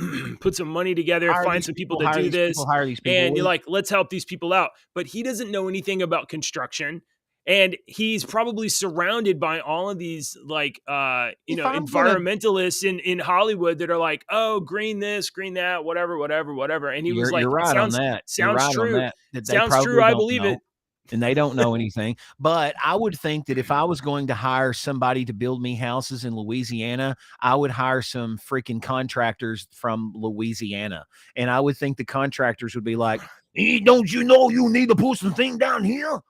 put some money together, find some people to do this. Hire these people. And you're like, let's help these people out. But he doesn't know anything about construction. And he's probably surrounded by all of these environmentalists in Hollywood that are like, oh, green this, green that, whatever. And he was like, you're right on that. Sounds true. That sounds true. I believe it. And they don't know anything. But I would think that if I was going to hire somebody to build me houses in Louisiana, I would hire some freaking contractors from Louisiana. And I would think the contractors would be like, hey, don't you know you need to put some thing down here?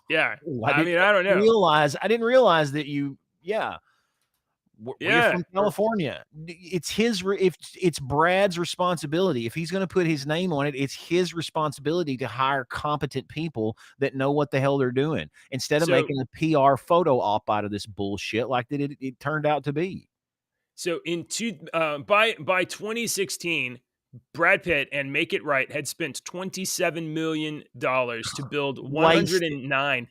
Yeah. I don't know. I didn't realize that you're from California. It's Brad's responsibility. If he's going to put his name on it, it's his responsibility to hire competent people that know what the hell they're doing instead of making a PR photo op out of this bullshit like that it turned out to be. So by 2016, Brad Pitt and Make It Right had spent $27 million to build 109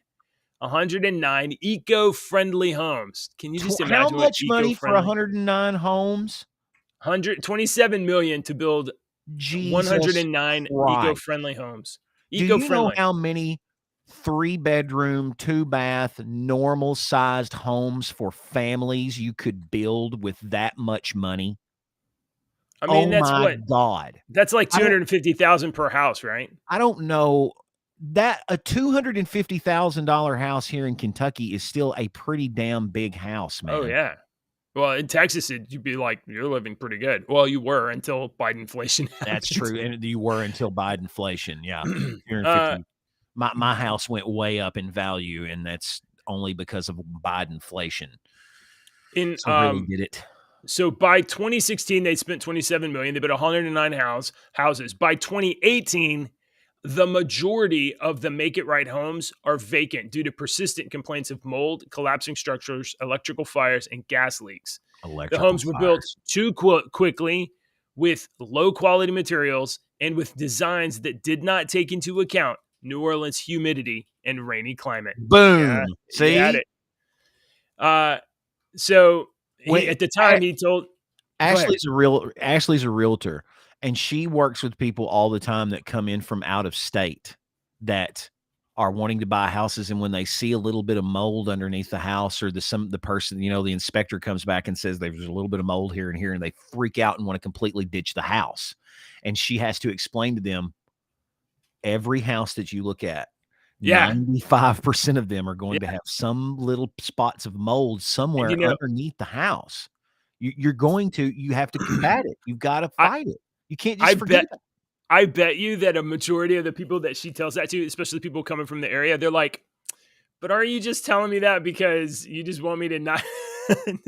eco-friendly homes. Can you just imagine how much money for 109 homes? $127 million to build 109 eco-friendly homes. Do you know how many 3-bedroom, 2-bath, normal sized homes for families you could build with that much money? I mean, Oh that's my what God. that's like I don't 250,000 per house, right? I don't know that a $250,000 house here in Kentucky is still a pretty damn big house, man. Oh yeah. Well, in Texas, you'd be like, you're living pretty good. Well, you were until Biden inflation That's happened. true. And you were until Biden inflation. Yeah. uh, 250. My house went way up in value, and that's only because of Biden inflation. in So really did it. So by 2016, they spent 27 million. They built 109 houses. By 2018, the majority of the Make It Right homes are vacant due to persistent complaints of mold, collapsing structures, electrical fires, and gas leaks. The Electrical homes were built fires. too quickly with low quality materials and with designs that did not take into account New Orleans humidity and rainy climate. Yeah, Boom. you had See? it. So Wait, at the time he told, go ahead. Ashley's a realtor, and she works with people all the time that come in from out of state that are wanting to buy houses, and when they see a little bit of mold underneath the house, or the person, the inspector comes back and says there's a little bit of mold here and here, and they freak out and want to completely ditch the house. And she has to explain to them, every house that you look at, Yeah. 95% of them are going to have some little spots of mold somewhere And underneath the house. You have to combat it. You've got to fight it. You can't just forget it. I bet you that a majority of the people that she tells that to, especially people coming from the area, they're like, but are you just telling me that because you just want me to not you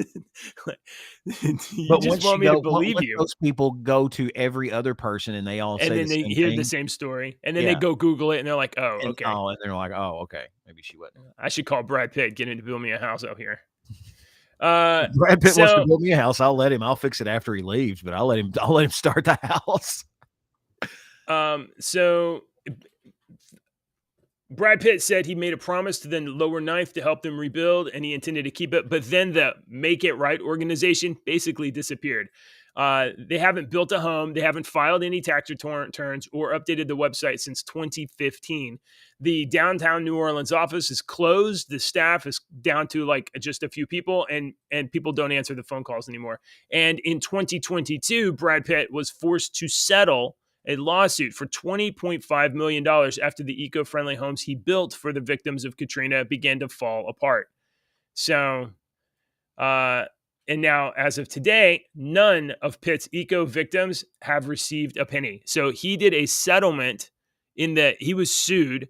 just want me to believe you? Those people go to every other person and they all And say then the they same hear thing. the same story. And then they go Google it and they're like, oh, okay. And they're like, oh, okay. Maybe she wouldn't. I should call Brad Pitt, get him to build me a house out here. Brad Pitt wants to build me a house. I'll let him. I'll fix it after he leaves, but I'll let him start the house. So Brad Pitt said he made a promise to the Lower Ninth to help them rebuild, and he intended to keep it. But then the Make It Right organization basically disappeared. They haven't built a home. They haven't filed any tax returns or updated the website since 2015. The downtown New Orleans office is closed. The staff is down to like just a few people, and people don't answer the phone calls anymore. And in 2022, Brad Pitt was forced to settle a lawsuit for $20.5 million after the eco-friendly homes he built for the victims of Katrina began to fall apart. So, and now, as of today, none of Pitt's eco victims have received a penny. So he did a settlement in that he was sued.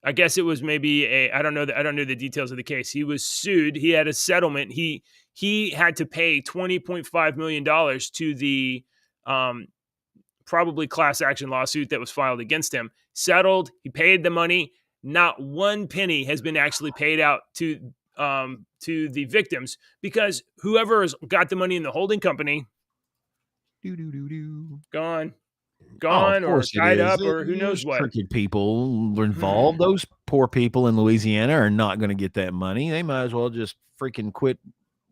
I guess it was maybe I don't know the details of the case. He was sued. He had a settlement. He had to pay $20.5 million to the probably class action lawsuit that was filed against him. Settled. He paid the money. Not one penny has been actually paid out to the victims because whoever has got the money in the holding company, gone, or tied up, or who knows what. Crooked people are involved. Those poor people in Louisiana are not going to get that money. They might as well just freaking quit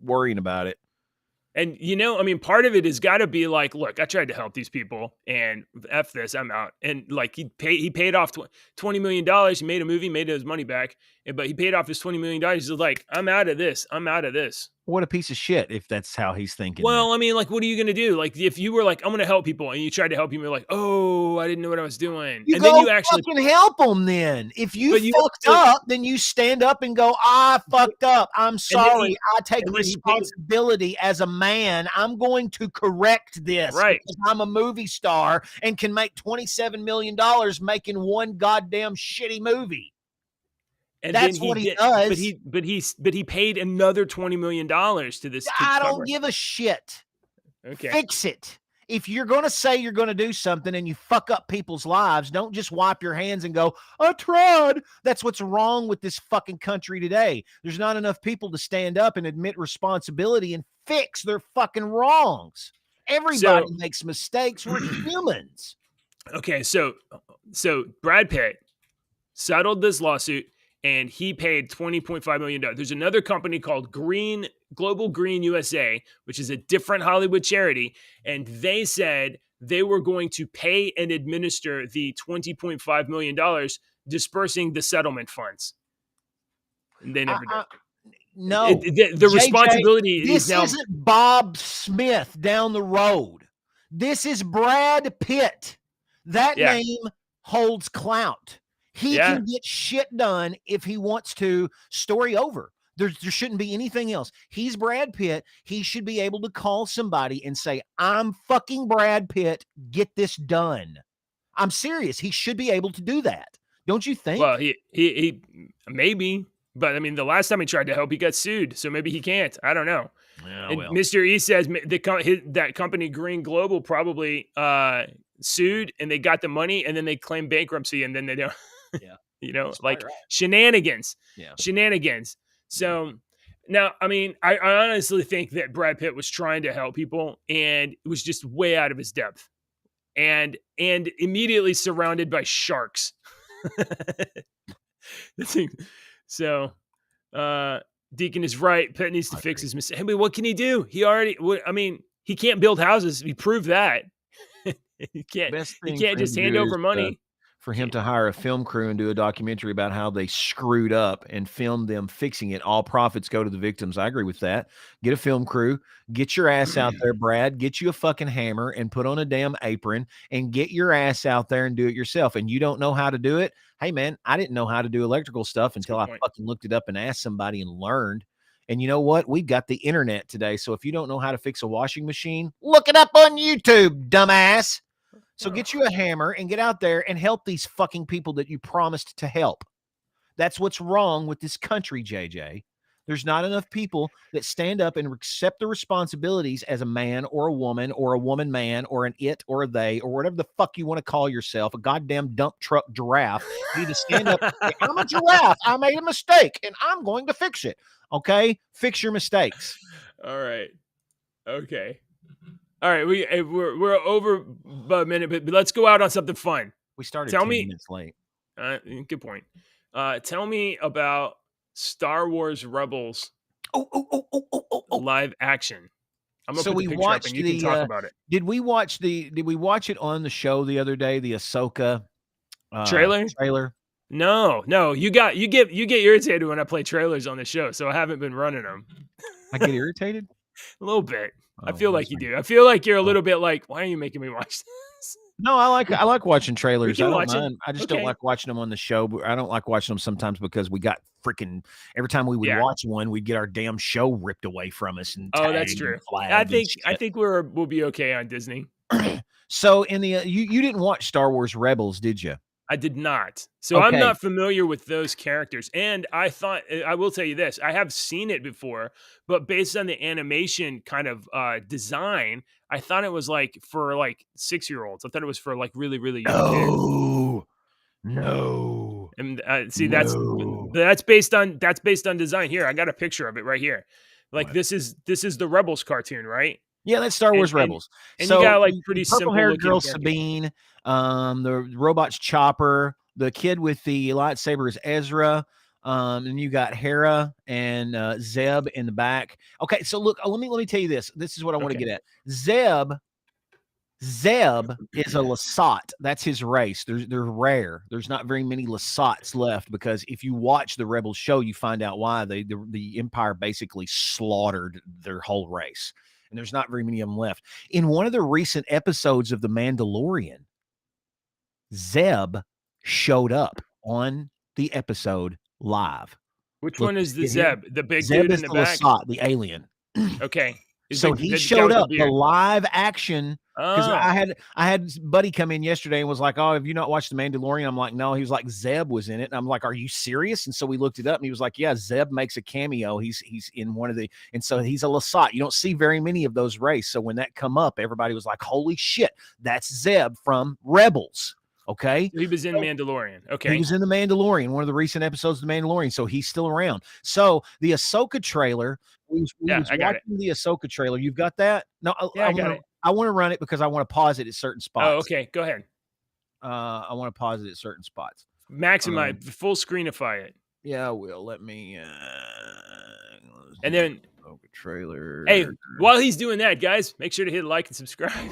worrying about it. And, I mean, part of it has got to be like, look, I tried to help these people and F this, I'm out. And like he paid off $20 million. He made a movie, made his money back, but he paid off his $20 million. He's like, I'm out of this. What a piece of shit if that's how he's thinking. Well, I mean, like, what are you going to do? Like, if you were like, I'm going to help people and you tried to help them, you're like, oh, I didn't know what I was doing. And then you actually fucking help them then. If you fucked up, then you stand up and go, I fucked up. I'm sorry. I take responsibility as a man. I'm going to correct this. Right. Because I'm a movie star and can make $27 million making one goddamn shitty movie. And that's what he does. But he paid another $20 million to this. I don't give a shit. Okay. Fix it. If you're going to say you're going to do something and you fuck up people's lives, don't just wipe your hands and go, I tried. That's what's wrong with this fucking country today. There's not enough people to stand up and admit responsibility and fix their fucking wrongs. Everybody makes mistakes. We're humans. Okay. So Brad Pitt settled this lawsuit and he paid $20.5 million. There's another company called Global Green USA, which is a different Hollywood charity. And they said they were going to pay and administer the $20.5 million dispersing the settlement funds. And they never did. No, The responsibility this is now. isn't Bob Smith down the road. This is Brad Pitt. That name holds clout. He can get shit done if he wants to. Story over. There shouldn't be anything else. He's Brad Pitt. He should be able to call somebody and say, I'm fucking Brad Pitt. Get this done. I'm serious. He should be able to do that. Don't you think? Well, he maybe, but I mean, the last time he tried to help, he got sued. So maybe he can't. I don't know. And Mr. E says that company Green Global probably sued and they got the money and then they claim bankruptcy and then they don't. Yeah. Shenanigans. Yeah. Shenanigans. So now, I mean, I honestly think that Brad Pitt was trying to help people and it was just way out of his depth and immediately surrounded by sharks. So, Deacon is right. Pitt needs to fix his mistake. I mean, what can he do? He can't build houses. He proved that. He can't just hand over money. For him to hire a film crew and do a documentary about how they screwed up and film them fixing it. All profits go to the victims. I agree with that. Get a film crew, get your ass out there, Brad, get you a fucking hammer and put on a damn apron and get your ass out there and do it yourself. And you don't know how to do it. Hey man, I didn't know how to do electrical stuff until I fucking looked it up and asked somebody and learned. And you know what? We've got the internet today. So if you don't know how to fix a washing machine, look it up on YouTube, dumbass. So get you a hammer and get out there and help these fucking people that you promised to help. That's what's wrong with this country, JJ. There's not enough people that stand up and accept the responsibilities as a man or a woman man or an it or a they or whatever the fuck you want to call yourself, a goddamn dump truck giraffe. You need to stand up and say, I'm a giraffe. I made a mistake and I'm going to fix it. Okay? Fix your mistakes. All right. Okay. All right, we're over a minute, but let's go out on something fun. We started 10 minutes late. Good point. Tell me about Star Wars Rebels live action. I'm gonna put the picture up and you can talk about it. Did we watch it on the show the other day, the Ahsoka trailer? No. You get irritated when I play trailers on the show, so I haven't been running them. I get irritated? A little bit. I feel like you do. I feel like you're a little bit like, why are you making me watch this? No, I like watching trailers. I don't mind. I just don't like watching them on the show. But I don't like watching them sometimes because we got freaking every time we would watch one, we'd get our damn show ripped away from us. And that's true. I think we'll be okay on Disney. So in the you didn't watch Star Wars Rebels, did you? I did not. So I'm not familiar with those characters. And I thought, I will tell you this, I have seen it before, but based on the animation kind of design, I thought it was like for like 6-year-olds. I thought it was for like really, really young kids. No. And see, that's based on design. Here, I got a picture of it right here. Like this is the Rebels cartoon, right? Yeah, that's Star Wars Rebels. And so you got like pretty simple purple-haired girl Sabine, the robot's Chopper, the kid with the lightsaber is Ezra, and you got Hera and Zeb in the back. Okay, so look, let me tell you this. This is what I want to get at. Zeb is a Lasat. That's his race. They're rare. There's not very many Lasats left because if you watch the Rebels show, you find out why the Empire basically slaughtered their whole race. And there's not very many of them left. In one of the recent episodes of The Mandalorian, Zeb showed up on the episode live. Which one is the Zeb? The big dude in the back? Lasat, the alien. Okay. So he showed up, the live action. Because I had Buddy come in yesterday and was like, "Oh, have you not watched The Mandalorian?" I'm like, "No." He was like, "Zeb was in it," and I'm like, "Are you serious?" And so we looked it up, and he was like, "Yeah, Zeb makes a cameo. He's in one of the, and so he's a Lasat. You don't see very many of those race. So when that come up, everybody was like, "Holy shit, that's Zeb from Rebels." Okay, he was in Mandalorian. Okay, he was in The Mandalorian, one of the recent episodes of The Mandalorian. So he's still around. So the Ahsoka trailer. I got it. The Ahsoka trailer. You've got that? No, I got it. I want to run it because I want to pause it at certain spots. Oh, okay. Go ahead. I want to pause it at certain spots. Maximize, full screenify it. Yeah, I will. Let me. And then trailer. Hey, while he's doing that, guys, make sure to hit like and subscribe.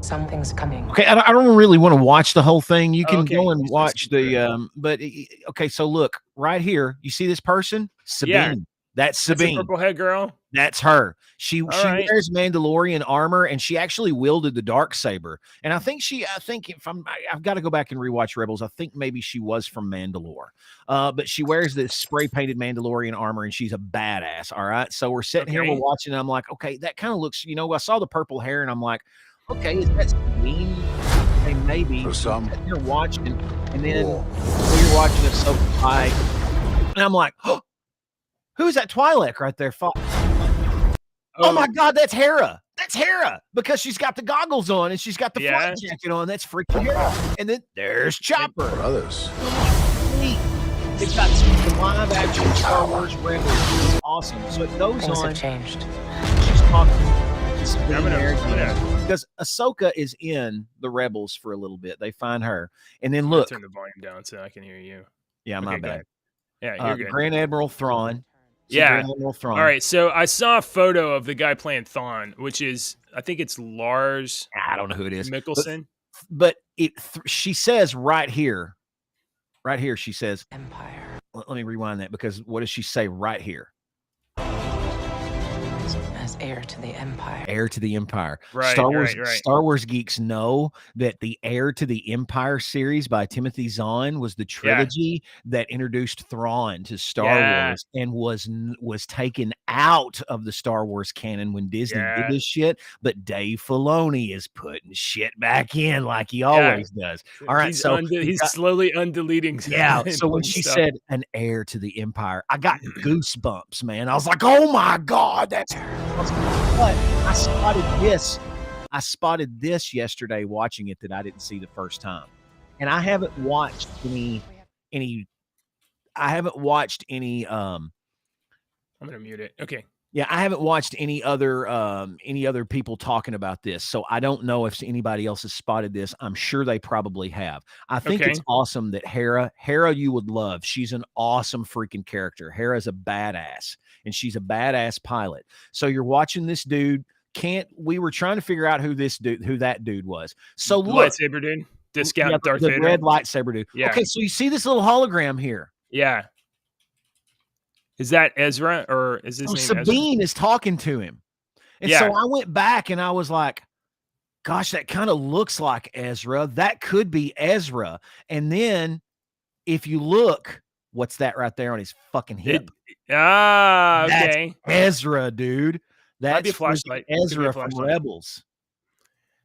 Something's coming. Okay, I don't really want to watch the whole thing. You can okay. go and Just watch skip through the but okay, so look right here. You see this person? Sabine. Yeah. That's That's a Sabine. purple head girl. That's her. She right. wears Mandalorian armor, and she actually wielded the dark saber. And I think if I've got to go back and rewatch Rebels. I think maybe she was from Mandalore. But she wears this spray painted Mandalorian armor, and she's a badass. All right. So we're sitting here, we're Okay. watching, and I'm like, okay, that kind of looks. I saw the purple hair, and I'm like, okay, is that Sabine? Okay, maybe. For some, Sitting here watching, and then we're watching it so high, and I'm like, oh, who's that Twi'lek right there? Oh my God, that's Hera. That's Hera because she's got the goggles on and she's got the flight jacket on. That's freaking Hera. And then there's Chopper. brothers. They've got some live action Star Wars Rebels. It's awesome. So it goes Things on. have changed. She's talking I'm gonna- because Ahsoka is in the Rebels for a little bit. They find her, and then I'm gonna look. turn the volume down so I can hear you. Yeah, my Okay, go bad. ahead. Yeah, you're good. Grand Admiral Thrawn. Yeah. Grand Admiral Thrawn. All right, so I saw a photo of the guy playing Thrawn, which is I think it's Lars I don't know who it is. Mickelson. But she says right here, she says, Empire. let me rewind that because what does she say right here? As heir to the Empire. Heir to the Empire. Right, Star Wars geeks know that the Heir to the Empire series by Timothy Zahn was the trilogy that introduced Thrawn to Star Wars and was taken out of the Star Wars canon when Disney did this shit. But Dave Filoni is putting shit back in like he always does. All right, he's so he's slowly undeleting. Yeah, so when she said an heir to the Empire, I got goosebumps, man. I was like, oh my God, that's but I spotted this yesterday watching it that I didn't see the first time. And I haven't watched any I'm gonna mute it. Okay. Yeah, I haven't watched any other people talking about this, so I don't know if anybody else has spotted this. I'm sure they probably have. I think it's awesome that Hera you would love. She's an awesome freaking character. Hera's a badass, and she's a badass pilot. So you're watching this dude. We were trying to figure out who that dude was. So look, lightsaber dude, discount Darth the Vader, red lightsaber dude. Yeah. Okay, so you see this little hologram here. Yeah. Is that Ezra or is his name Sabine Ezra? is talking to him. And so I went back and I was like, gosh, that kind of looks like Ezra. That could be Ezra. And then if you look, what's that right there on his fucking hip? Okay. That's Ezra, dude. That's flashlight. Ezra from Rebels.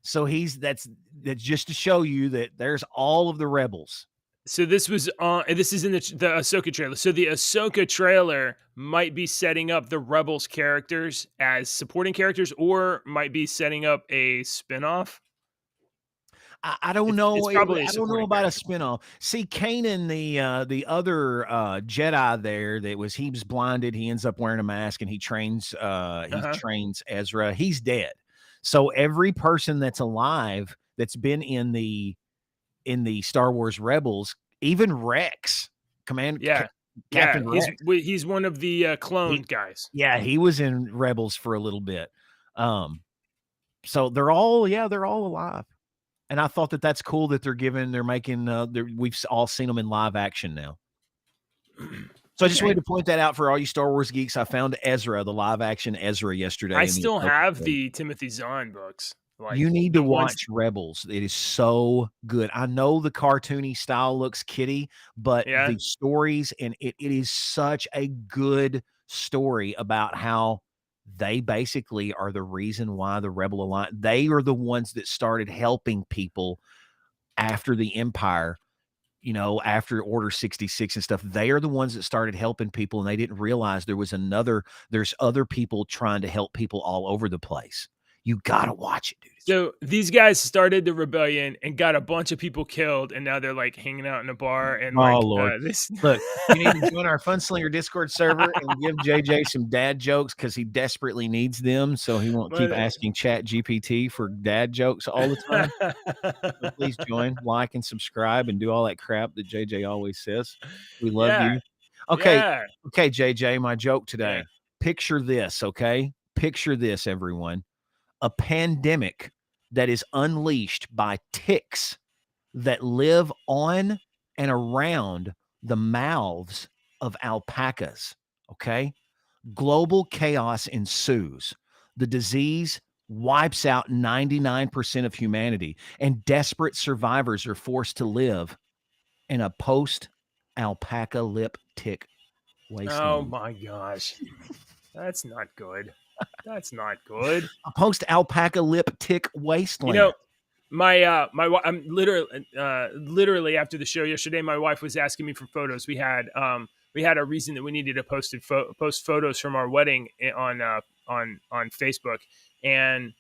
So that's just to show you that there's all of the Rebels. So this was this is in the Ahsoka trailer. So the Ahsoka trailer might be setting up the Rebels characters as supporting characters, or might be setting up a spinoff. I don't know. It's probably I don't know about a spinoff. See, Kanan, the other Jedi there, he was blinded. He ends up wearing a mask and he trains trains Ezra. He's dead. So every person that's alive that's been in the Star Wars Rebels, even Rex, Captain Rex. He's one of the clone guys. Yeah, he was in Rebels for a little bit. So they're all alive. And I thought that's cool that they're making, we've all seen them in live action now. So I just wanted to point that out for all you Star Wars geeks. I found Ezra, the live action Ezra yesterday. I still have the Timothy Zahn books. You need to watch Rebels. It is so good. I know the cartoony style looks kiddie, but the stories, and it is such a good story about how they basically are the reason why the Rebel Alliance, they are the ones that started helping people after the Empire, after Order 66 and stuff. They are the ones that started helping people, and they didn't realize there's other people trying to help people all over the place. You got to watch it, dude. So these guys started the rebellion and got a bunch of people killed, and now they're like hanging out in a bar. And Lord, look, you need to join our Funslinger Discord server and give JJ some dad jokes because he desperately needs them, so he won't keep asking Chat GPT for dad jokes all the time. So please join, like, and subscribe, and do all that crap that JJ always says. We love you. Okay, JJ, my joke today. Picture this, okay? Picture this, everyone. A pandemic that is unleashed by ticks that live on and around the mouths of alpacas. Okay. Global chaos ensues. The disease wipes out 99% of humanity, and desperate survivors are forced to live in a post alpaca lip tick wasteland. Oh my gosh. That's not good. That's not good. A post alpaca lip tick wasteland. You know, I'm literally after the show yesterday, my wife was asking me for photos. We had a reason that we needed to post photos from our wedding on Facebook, and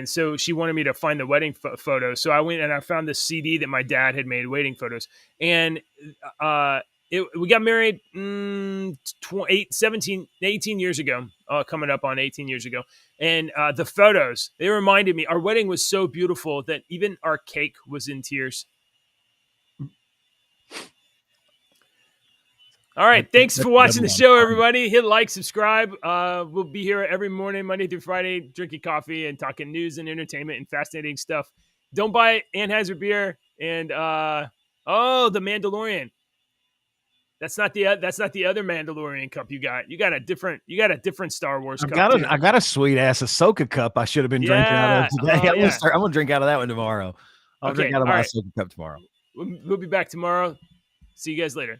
so she wanted me to find the wedding photos. So I went and I found this CD that my dad had made, wedding photos, and we got married 18 years ago, coming up on 18 years ago. And the photos, they reminded me, our wedding was so beautiful that even our cake was in tears. All right. Thanks for watching the show, everybody. Hit like, subscribe. We'll be here every morning, Monday through Friday, drinking coffee and talking news and entertainment and fascinating stuff. Don't buy Anheuser beer and the Mandalorian. That's not the other Mandalorian cup you got. You got a different Star Wars cup. I got a sweet ass Ahsoka cup I should have been drinking out of today. I'm gonna drink out of that one tomorrow. I'll drink out of my Ahsoka cup tomorrow. We'll be back tomorrow. See you guys later.